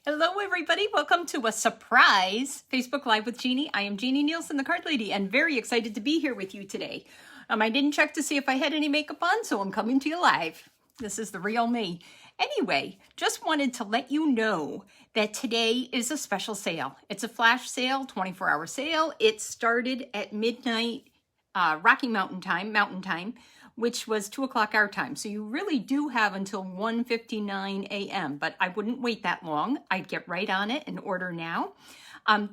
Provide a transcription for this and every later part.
Hello everybody, welcome to a surprise Facebook Live with Jeannie. I am Jeannie Nielsen, the card lady, and very excited to be here with you today. I didn't check to see if I had any makeup on, so I'm coming to you live. This is the real me. Anyway, just wanted to let you know that today is a special sale. It's a flash sale, 24-hour sale. It started at midnight Rocky Mountain time, which was 2 o'clock our time. So you really do have until 1:59 a.m., but I wouldn't wait that long. I'd get right on it and order now.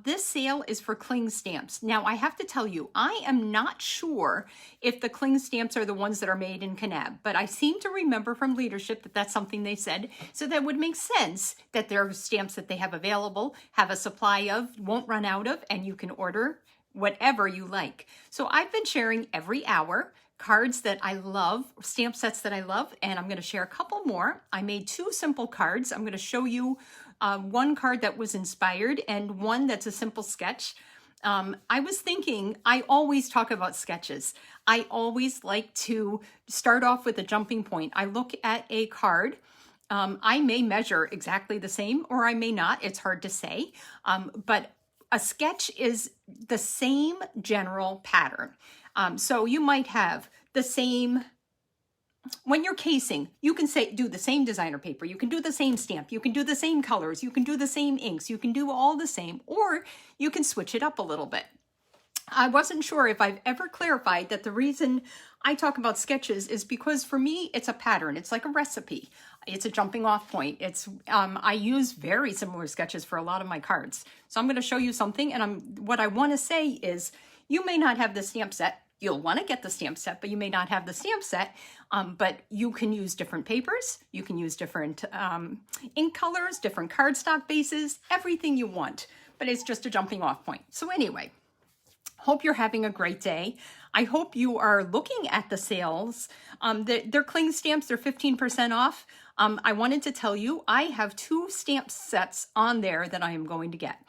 This sale is for cling stamps. Now, I have to tell you, I am not sure if the cling stamps are the ones that are made in Kanab, but I seem to remember from leadership that that's something they said. So that would make sense that there are stamps that they have available, have a supply of, won't run out of, and you can order whatever you like. So I've been sharing every hour cards that I love, stamp sets that I love, and I'm going to share a couple more. I made 2 simple cards. I'm going to show you one card that was inspired and one that's a simple sketch. I was thinking, I always talk about sketches. I always like to start off with a jumping point. I look at a card. I may measure exactly the same or I may not. It's hard to say. But a sketch is the same general pattern. So you might have the same, when you're casing, you can do the same designer paper, you can do the same stamp, you can do the same colors, you can do the same inks, you can do all the same, or you can switch it up a little bit. I wasn't sure if I've ever clarified that the reason I talk about sketches is because for me, it's a pattern. It's like a recipe. It's a jumping off point. I use very similar sketches for a lot of my cards. So I'm going to show you something. And what I want to say is you may not have the stamp set. You'll want to get the stamp set, but you may not have the stamp set. But you can use different papers. You can use different ink colors, different cardstock bases, everything you want. But it's just a jumping off point. So anyway, hope you're having a great day. I hope you are looking at the sales. They're cling stamps. They're 15% off. I wanted to tell you, I have 2 stamp sets on there that I am going to get.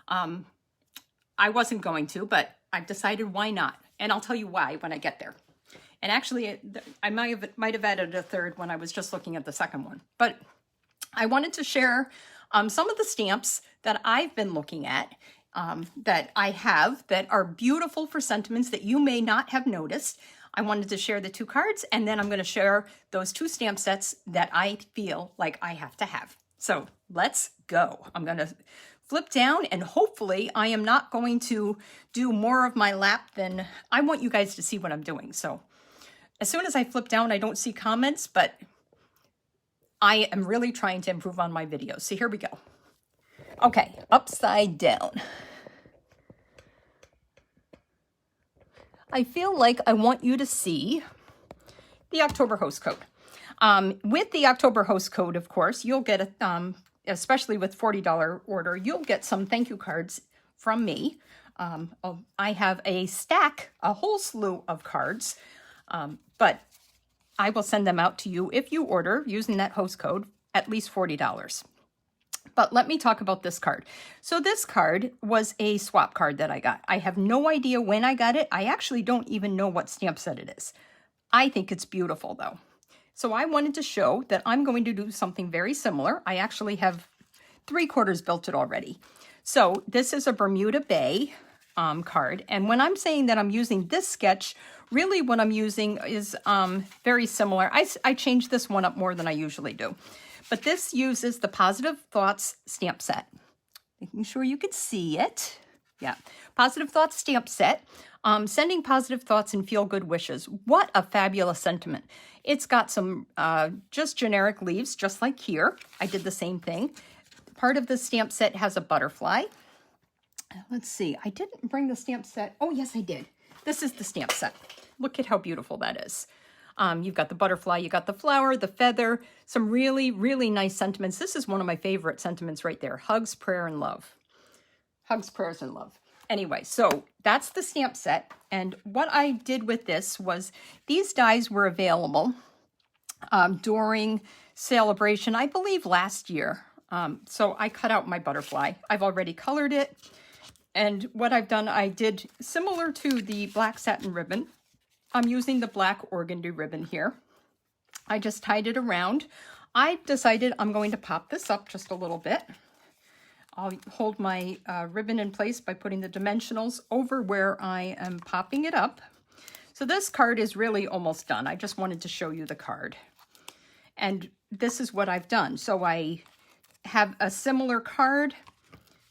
I wasn't going to, but I've decided why not. And I'll tell you why when I get there. And actually, I might have added a third when I was just looking at the second one. But I wanted to share some of the stamps that I've been looking at that I have that are beautiful for sentiments that you may not have noticed. I wanted to share the 2 cards, and then I'm going to share those 2 stamp sets that I feel like I have to have. So let's go. I'm going to flip down, and hopefully I am not going to do more of my lap than I want you guys to see what I'm doing. So as soon as I flip down, I don't see comments, but I am really trying to improve on my videos. So here we go. Okay, upside down. I feel like I want you to see the October host code. With the October host code, of course, you'll get a especially with $40 order, you'll get some thank you cards from me. I have a whole slew of cards, but I will send them out to you if you order using that host code, at least $40. But let me talk about this card. So this card was a swap card that I got. I have no idea when I got it. I actually don't even know what stamp set it is. I think it's beautiful though. So I wanted to show that I'm going to do something very similar. I actually have 3/4 built it already. So this is a Bermuda Bay card. And when I'm saying that I'm using this sketch, really what I'm using is very similar. I changed this one up more than I usually do. But this uses the Positive Thoughts stamp set. Making sure you can see it. Yeah, Positive Thoughts stamp set. Sending positive thoughts and feel good wishes. What a fabulous sentiment. It's got some just generic leaves, just like here. I did the same thing. Part of the stamp set has a butterfly. Let's see, I didn't bring the stamp set. Oh, yes, I did. This is the stamp set. Look at how beautiful that is. You've got the butterfly, you got the flower, the feather, some really, really nice sentiments. This is one of my favorite sentiments right there. Hugs, prayer, and love. Hugs, prayers, and love. Anyway, so that's the stamp set. And what I did with this was these dies were available during celebration, I believe last year. So I cut out my butterfly. I've already colored it. And what I've done, I did similar to the black satin ribbon. I'm using the black organdy ribbon here. I just tied it around. I decided I'm going to pop this up just a little bit. I'll hold my ribbon in place by putting the dimensionals over where I am popping it up. So this card is really almost done. I just wanted to show you the card. And this is what I've done. So I have a similar card,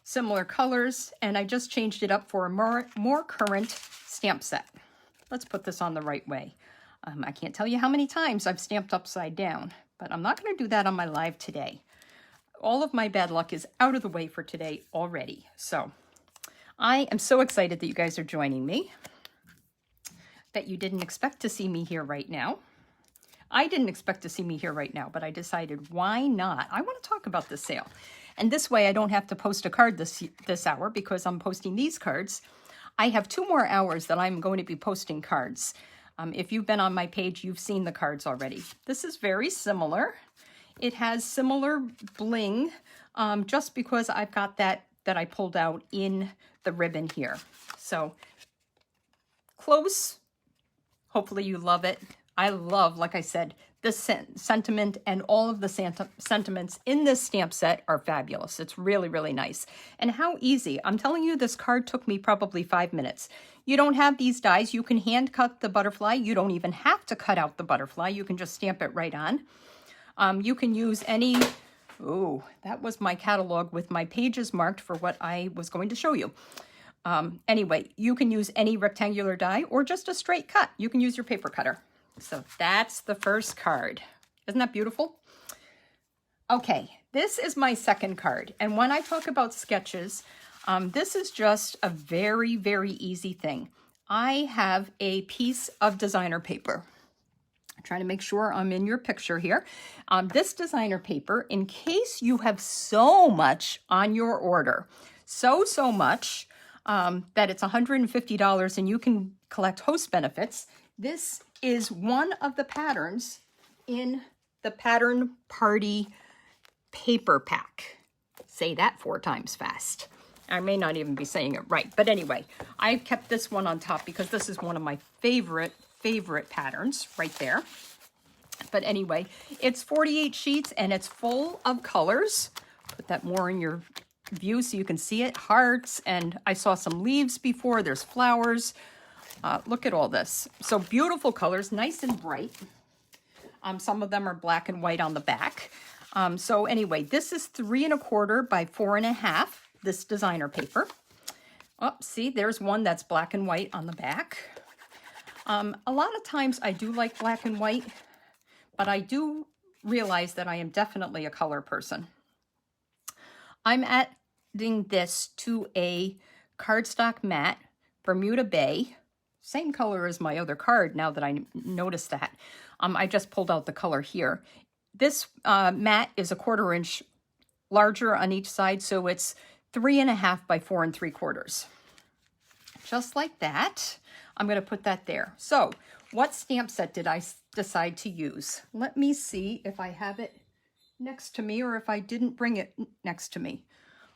similar colors, and I just changed it up for a more current stamp set. Let's put this on the right way. I can't tell you how many times I've stamped upside down, but I'm not going to do that on my live today. All of my bad luck is out of the way for today already. So I am so excited that you guys are joining me, that you didn't expect to see me here right now. I didn't expect to see me here right now, but I decided, why not? I want to talk about this sale. And this way I don't have to post a card this hour, because I'm posting these cards. I have 2 more hours that I'm going to be posting cards. If you've been on my page, you've seen the cards already. This is very similar. It has similar bling, just because I've got that I pulled out in the ribbon here. So close. Hopefully you love it. I love, like I said, this sentiment, and all of the sentiments in this stamp set are fabulous. It's really, really nice. And how easy. I'm telling you, this card took me probably 5 minutes. You don't have these dies. You can hand cut the butterfly. You don't even have to cut out the butterfly. You can just stamp it right on. You can use any, oh, that was my catalog with my pages marked for what I was going to show you. Anyway, you can use any rectangular die or just a straight cut. You can use your paper cutter. So that's the first card. Isn't that beautiful? Okay, this is my second card. And when I talk about sketches, this is just a very, very easy thing. I have a piece of designer paper. I'm trying to make sure I'm in your picture here. This designer paper, in case you have so much on your order, so much that it's $150 and you can collect host benefits, this is one of the patterns in the Pattern Party paper pack. Say that 4 times fast. I may not even be saying it right, but anyway, I kept this one on top because this is one of my favorite patterns right there. But anyway, it's 48 sheets and it's full of colors. Put that more in your view so you can see it. Hearts, and I saw some leaves before. There's flowers. Look at all this. So beautiful colors, nice and bright. Some of them are black and white on the back. So anyway, this is 3 1/4 by 4 1/2, this designer paper. Oh, see, there's one that's black and white on the back. A lot of times I do like black and white, but I do realize that I am definitely a color person. I'm adding this to a cardstock matte, Bermuda Bay, same color as my other card now that I noticed that. I just pulled out the color here. This mat is 1/4 inch larger on each side, so it's 3 1/2 by 4 3/4. Just like that. I'm going to put that there. So what stamp set did I decide to use? Let me see if I have it next to me or if I didn't bring it next to me.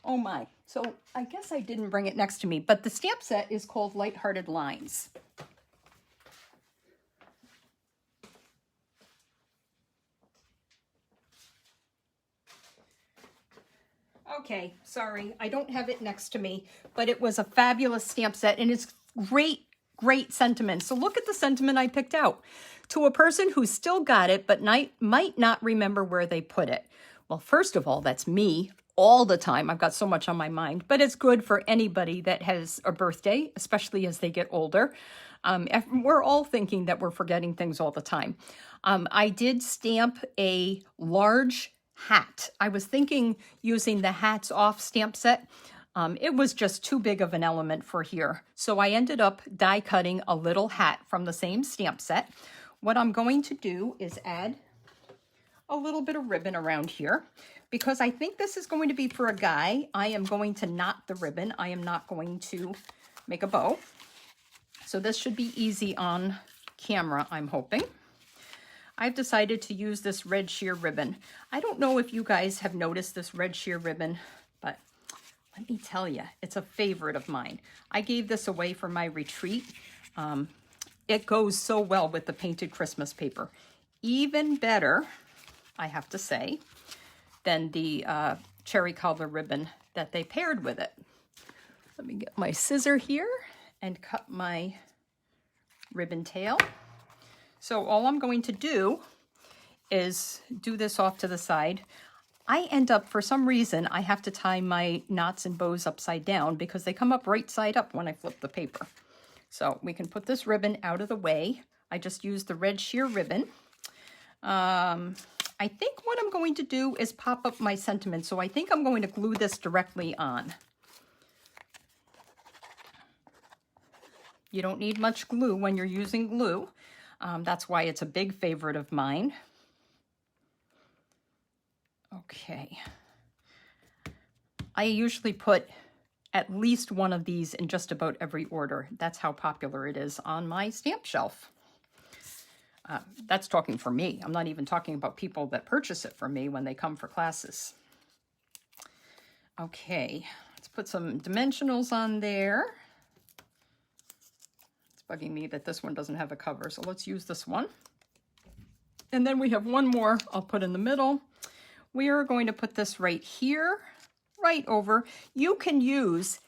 Oh my. So I guess I didn't bring it next to me, but the stamp set is called Lighthearted Lines. Okay, sorry, I don't have it next to me, but it was a fabulous stamp set and it's great sentiment. So look at the sentiment I picked out. To a person who's still got it, but might not remember where they put it. Well, first of all, that's me all the time. I've got so much on my mind, but it's good for anybody that has a birthday, especially as they get older. We're all thinking that we're forgetting things all the time. I did stamp a large hat. I was thinking using the hats off stamp set. It was just too big of an element for here. So I ended up die cutting a little hat from the same stamp set. What I'm going to do is add a little bit of ribbon around here because I think this is going to be for a guy. I am going to knot the ribbon. I am not going to make a bow. So this should be easy on camera, I'm hoping. I've decided to use this red sheer ribbon. I don't know if you guys have noticed this red sheer ribbon, but let me tell you, it's a favorite of mine. I gave this away for my retreat. It goes so well with the painted Christmas paper. Even better, I have to say, than the cherry cobbler ribbon that they paired with it. Let me get my scissor here and cut my ribbon tail. So all I'm going to do is do this off to the side. I end up, for some reason, I have to tie my knots and bows upside down because they come up right side up when I flip the paper. So we can put this ribbon out of the way. I just used the red sheer ribbon. I think what I'm going to do is pop up my sentiment. So I think I'm going to glue this directly on. You don't need much glue when you're using glue. That's why it's a big favorite of mine. Okay. I usually put at least one of these in just about every order. That's how popular it is on my stamp shelf. That's talking for me. I'm not even talking about people that purchase it from me when they come for classes. Okay, let's put some dimensionals on there. It's bugging me that this one doesn't have a cover, so let's use this one. And then we have one more I'll put in the middle. We are going to put this right here, right over. You can use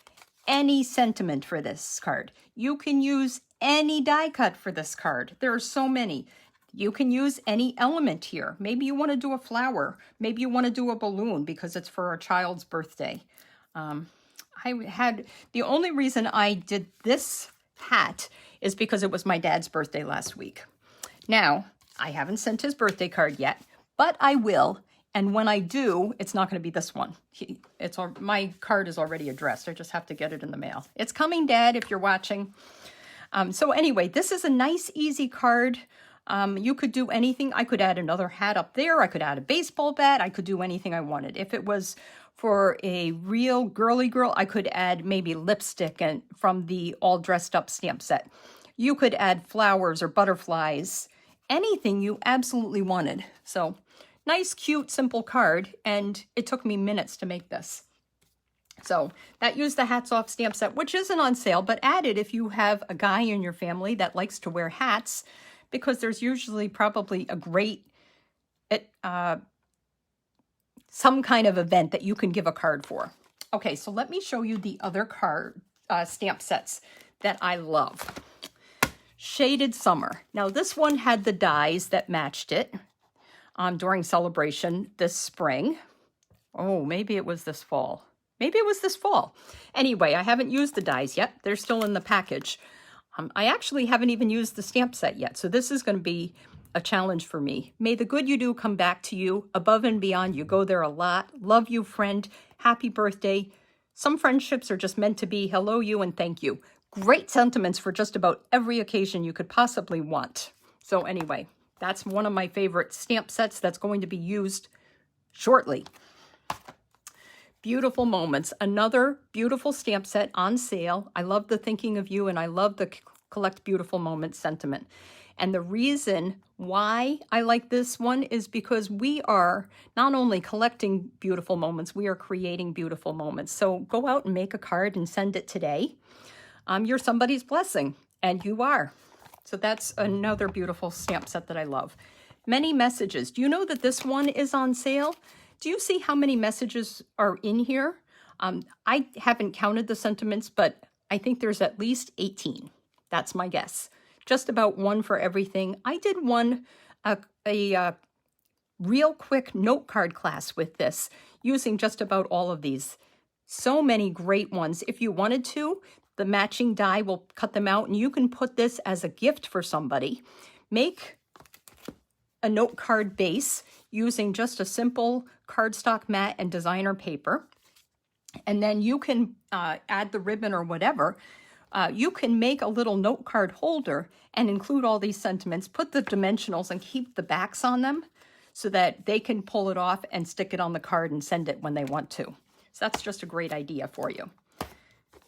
any sentiment for this card. You can use any die cut for this card. There are so many. You can use any element here. Maybe you want to do a flower. Maybe you want to do a balloon because it's for a child's birthday. The only reason I did this hat is because it was my dad's birthday last week. Now, I haven't sent his birthday card yet, but I will. And when I do, it's not going to be this one. My card is already addressed. I just have to get it in the mail. It's coming, Dad, if you're watching. So anyway, this is a nice, easy card. You could do anything. I could add another hat up there. I could add a baseball bat. I could do anything I wanted. If it was for a real girly girl, I could add maybe lipstick and from the all dressed up stamp set. You could add flowers or butterflies, anything you absolutely wanted. So nice, cute, simple card. And it took me minutes to make this. So that used the Hats Off stamp set, which isn't on sale, but add it if you have a guy in your family that likes to wear hats, because there's usually probably a great, some kind of event that you can give a card for. Okay, so let me show you the other card stamp sets that I love. Shaded Summer. Now this one had the dies that matched it during celebration this spring. Oh, maybe it was this fall. Maybe it was this fall. Anyway, I haven't used the dies yet. They're still in the package. I actually haven't even used the stamp set yet, so this is going to be a challenge for me. May the good you do come back to you, above and beyond. You go there a lot. Love you, friend. Happy birthday. Some friendships are just meant to be hello you and thank you. Great sentiments for just about every occasion you could possibly want. So anyway, that's one of my favorite stamp sets that's going to be used shortly. Beautiful Moments, another beautiful stamp set on sale. I love the thinking of you and I love the collect beautiful moments sentiment. And the reason why I like this one is because we are not only collecting beautiful moments, we are creating beautiful moments. So go out and make a card and send it today. You're somebody's blessing, and you are. So that's another beautiful stamp set that I love. Many Messages. Do you know that this one is on sale? Do you see how many messages are in here? I haven't counted the sentiments, but I think there's at least 18. That's my guess. Just about one for everything. I did a real quick note card class with this, using just about all of these. So many great ones. If you wanted to, the matching die will cut them out, and you can put this as a gift for somebody. Make a note card base using just a simple cardstock mat and designer paper. And then you can add the ribbon or whatever. You can make a little note card holder and include all these sentiments, put the dimensionals and keep the backs on them so that they can pull it off and stick it on the card and send it when they want to. So that's just a great idea for you.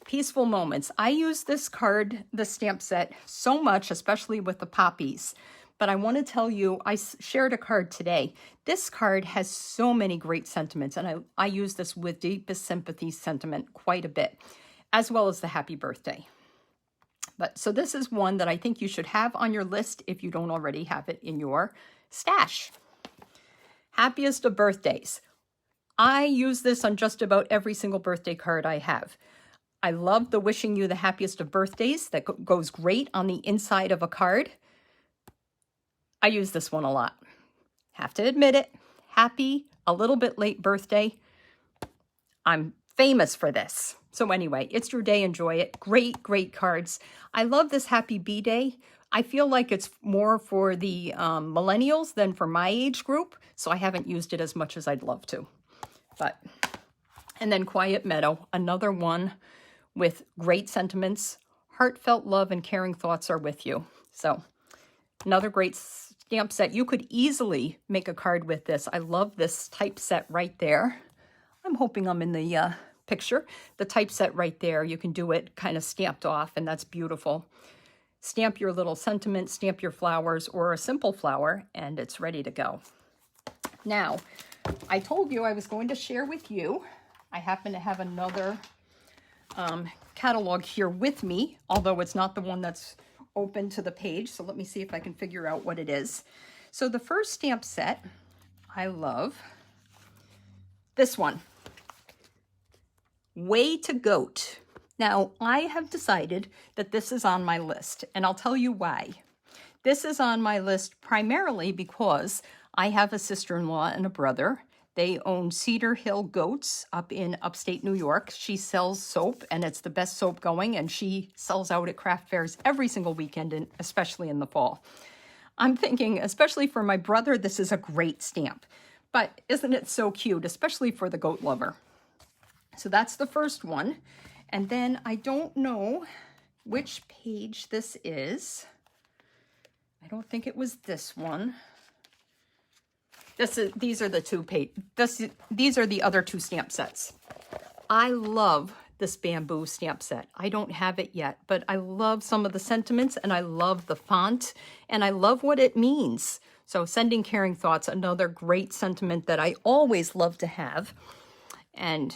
Peaceful Moments. I use this card, the stamp set, so much, especially with the poppies. But I want to tell you, I shared a card today. This card has so many great sentiments, and I use this with deepest sympathy sentiment quite a bit, as well as the happy birthday. So this is one that I think you should have on your list if you don't already have it in your stash. Happiest of Birthdays. I use this on just about every single birthday card I have. I love the wishing you the happiest of birthdays. That goes great on the inside of a card. I use this one a lot. Have to admit it. Happy, a little bit late birthday. I'm famous for this. So anyway, it's your day. Enjoy it. Great, great cards. I love this Happy B-Day. I feel like it's more for the millennials than for my age group, so I haven't used it as much as I'd love to. And then Quiet Meadow, another one with great sentiments. Heartfelt love and caring thoughts are with you. So another great stamp set. You could easily make a card with this. I love this typeset right there. I'm hoping I'm in the picture. The typeset right there, you can do it kind of stamped off, and that's beautiful. Stamp your little sentiment, stamp your flowers, or a simple flower, and it's ready to go. Now, I told you I was going to share with you. I happen to have another catalog here with me, although it's not the one that's open to the page. So let me see if I can figure out what it is. So the first stamp set, I love this one. Way to Goat. Now, I have decided that this is on my list, and I'll tell you why. This is on my list primarily because I have a sister-in-law and a brother. They own Cedar Hill Goats up in upstate New York. She sells soap, and it's the best soap going, and she sells out at craft fairs every single weekend, and especially in the fall. I'm thinking, especially for my brother, this is a great stamp. But isn't it so cute, especially for the goat lover? So that's the first one. And then I don't know which page this is. I don't think it was this one. These are the two these are the other two stamp sets. I love this bamboo stamp set. I don't have it yet, but I love some of the sentiments, and I love the font, and I love what it means. So Sending Caring Thoughts, another great sentiment that I always love to have. And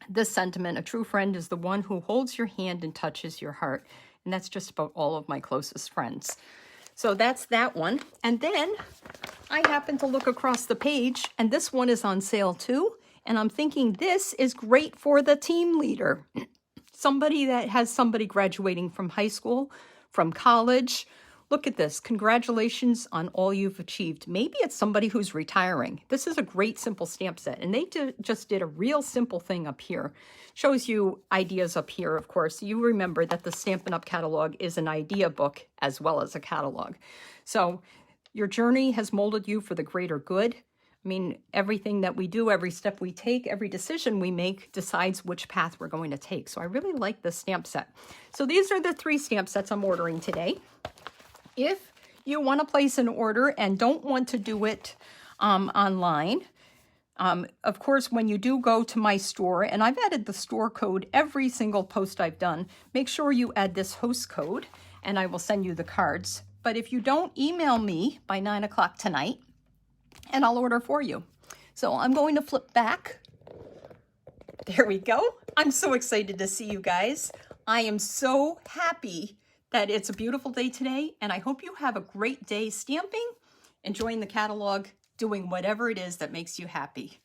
this sentiment, a true friend is the one who holds your hand and touches your heart. And that's just about all of my closest friends. So that's that one. And then I happen to look across the page, and this one is on sale too. And I'm thinking this is great for the team leader. Somebody that has somebody graduating from high school, from college. Look at this. Congratulations on all you've achieved. Maybe it's somebody who's retiring. This is a great simple stamp set. And they just did a real simple thing up here. Shows you ideas up here, of course. You remember that the Stampin' Up! Catalog is an idea book as well as a catalog. So your journey has molded you for the greater good. I mean, everything that we do, every step we take, every decision we make decides which path we're going to take. So I really like this stamp set. So these are the 3 stamp sets I'm ordering today. If you want to place an order and don't want to do it online, of course, when you do go to my store, and I've added the store code every single post I've done, make sure you add this host code, and I will send you the cards. But if you don't, email me by 9 o'clock tonight, and I'll order for you. So I'm going to flip back. There we go. I'm so excited to see you guys. I am so happy that it's a beautiful day today, and I hope you have a great day stamping, enjoying the catalog, doing whatever it is that makes you happy.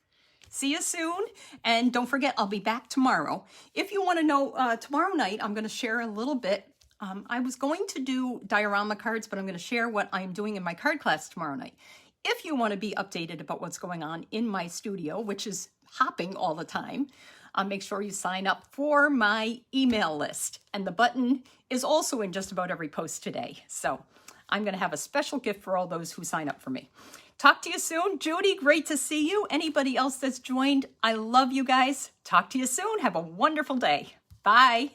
See you soon, and don't forget, I'll be back tomorrow. If you want to know, tomorrow night, I'm going to share a little bit. I was going to do diorama cards, but I'm going to share what I'm doing in my card class tomorrow night. If you want to be updated about what's going on in my studio, which is hopping all the time, make sure you sign up for my email list. And the button is also in just about every post today. So I'm going to have a special gift for all those who sign up for me. Talk to you soon. Judy, great to see you. Anybody else that's joined, I love you guys. Talk to you soon. Have a wonderful day. Bye.